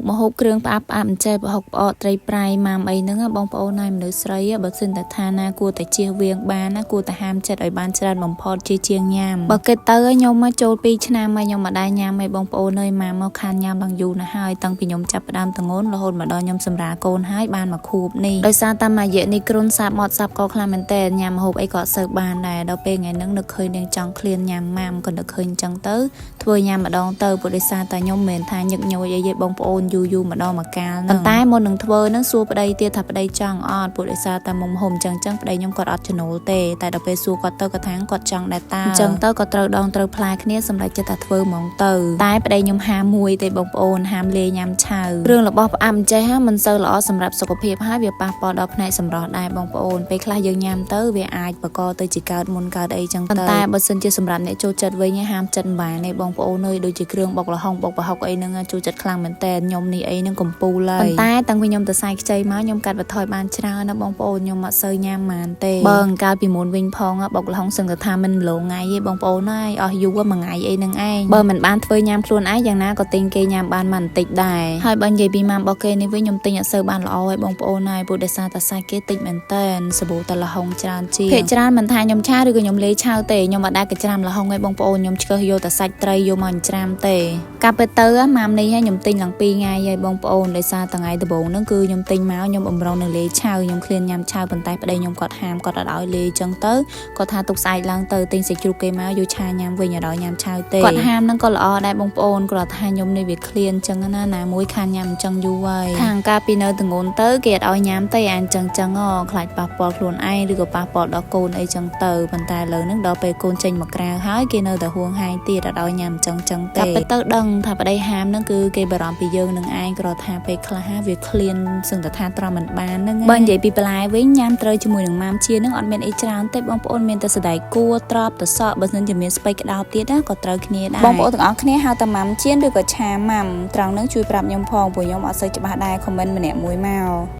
មកហូបគ្រឿងផ្អាប់ចេះប្រហុកផ្អកត្រីប្រៃម៉ាំអីហ្នឹងបងប្អូនណៃមនុស្សស្រីបើសិនតែថាណាគួរតែជៀសវាងបានណាគួរតែហាមចិត្តឲ្យបានច្រើនបំផុតជាងញ៉ាំបើគិតទៅខ្ញុំមកចូល2ឆ្នាំហើយខ្ញុំមិនដែរញ៉ាំឯបងប្អូនអើយម៉ាំមកខានញ៉ាំឡើងយូរណាស់ហើយតាំងពីខ្ញុំចាប់ផ្ដើមតងូនរហូតមកដល់ខ្ញុំសម្រាលកូនហើយបានមកខួបនេះដោយសារតាមរយៈនេះគ្រុនសាបមាត់សាបក៏ខ្លាំងមែនតើញ៉ាំហូបអីក៏សើបានដែរដល់ពេលថ្ងៃហ្នឹងនឹកឃើញនាងចង់ឃ្លានញ៉ាំម៉ាំក៏នឹកឃើញអញ្ចឹងទៅធ្វើញ៉ាំម្ដងទៅព្រោះដោយសារតែខ្ញុំមិនមែនថាញឹកញយអីទេបងប្អូនយូរម្ដងមកកាលប៉ុន្តែមុននឹងធ្វើហ្នឹងសួរប្តីទៀតថាប្តីចង់អត់ព្រោះដោយសារតែមុំហុំអញ្ចឹងប្តីខ្ញុំគាត់អត់ចំណូលទេតែដល់ពេលសួរគាត់ទៅគាត់ថាគាត់ចង់ដែរតាអញ្ចឹងទៅក៏ត្រូវដងត្រូវផ្លែគ្នាសម្រាប់ចិត្តថាធ្វើហ្មងទៅតែប្តីខ្ញុំហាមមួយទេបងប្អូនហាមលេញ៉ាំឆៅគ្រឿងរបស់ផ្អាប់ចេះមិនសូវល្អសម្រាប់សុខភាពហើយវាប៉ះពាល់ដល់ផ្នែកសម្រស់ដែរបងប្អូនពេលខ្លះយើងញ៉ាំទៅវាអាចបង្កទៅជាកើតមុនកើតអីចឹងទៅប៉ុន្តែបើសិនជាសម្រាប់អ្នកចូលចិត្តវិញហាមចិត្តមិនបានទេបងប្អូនអើយដូចជាគ្រឿងបុកល្ហុងបុកប្រហុកអីហ្នឹងចូលចិត្តខ្លាំងមែនតើខ្ញុំនេះអីហ្នឹងកំពូលហើយប៉ុន្តែតាំងពីខ្ញុំទៅសាយខ្ចីមកខ្ញុំកាត់បន្ថយបានច្រើនណាបងប្អូនខ្ញុំអត់សូវញ៉ាំបានទេបើកាលពីមុនវិញផងបុកល្ហុងសឹងថាមិនម្លងថ្ងៃទេបងប្អូនហើយអស់យូរមួយថ្ងៃអីហ្នឹងឯងបើមិនបានធ្វើញ៉ាំខ្លួនឯងយ៉ាងណាក៏ទិញគេញ៉ាំបានបន្តិចដែរហើយបើនិយាយពីម៉ាំរបស់គេនេះវិញខ្ញុំទិញអត់សូវបានល្អទេបងប្អូនហើយព្រោះដោយសារតែសាច់គេតិចមែនតើសាប៊ូតែល្ហុងច្រើនជាងភាគច្រើនមិនថាខ្ញុំឆាឬក៏ខ្ញុំលេឆៅទេខ្ញុំអត់ដែរកច្រាំល្ហុងទេបងប្អូនខ្ញុំឆ្កឹះយកតែសាច់ត្រីយកមកច្រាំទេកាប់ទៅម៉ាំនេះខ្ញុំទិញឡើង2ថ្ងៃហើយបងប្អូនដោយសារថ្ងៃដំបូងហ្នឹងគឺខ្ញុំទិញមកខ្ញុំបំរុងនឹងលេឆៅខ្ញុំឃ្លានញ៉ាំឆៅប៉ុន្តែប្តីខ្ញុំគាត់ហាមគាត់អត់ឲ្យលេចឹងទៅគាត់ថាទុកស្អែកឡើងទៅទិញសាច់ជ្រូកគេមកយកឆាញ៉ាំវិញអត់ឲ្យញ៉ាំឆៅទេគាត់ហាមហ្នឹងក៏ល្អដែរបងប្អូនគាត់ថាខ្ញុំនេះវាឃ្លានចឹងណាមួយខានញ៉ាំអញ្ចឹងយូរហើយខាងកាលពីនៅតងូនទៅគេអត់ឲ្យញ៉ាំទេអានចឹងខ្លាចប៉ះពាល់ខ្លួនឯងឬក៏ប៉ះពាល់ដល់កូនអីចឹងទៅប៉ុន្តែឥឡូវហ្នឹងដល់ពេលកូនចេញមកក្រៅហើយគេនៅតែហួងហែងទៀតអត់ឲ្យញ៉ាំចឹងទេតែទៅដឹងថាប្តីហាមហ្នឹងគឺគេបារម្ភពីយើងនឹងឯងគាត់ថាពេលខ្លះវាឃ្លានសឹងតែថាត្រង់មិនបានហ្នឹងបើនិយាយពីបន្លែវិញញ៉ាំត្រូវជាមួយនឹងម៉ាំជាហ្នឹងអត់មានអីច្រើនទេបងប្អូនមានតែសណ្តែកគួរត្រប់ទៅសក់បើមិនជាមានស្ពៃក្តោបទៀតណាក៏ត្រូវគ្នាដែរបងប្អូនទាំងអស់គ្នាហៅតែម៉ាំជៀនឬក៏ឆាម៉ាំត្រង់ហ្នឹងជួយប្រាប់ខ្ញុំផងព្រោះខ្ញុំអត់សូវច្បាស់ដែរខមមិនម្នាក់មួយមក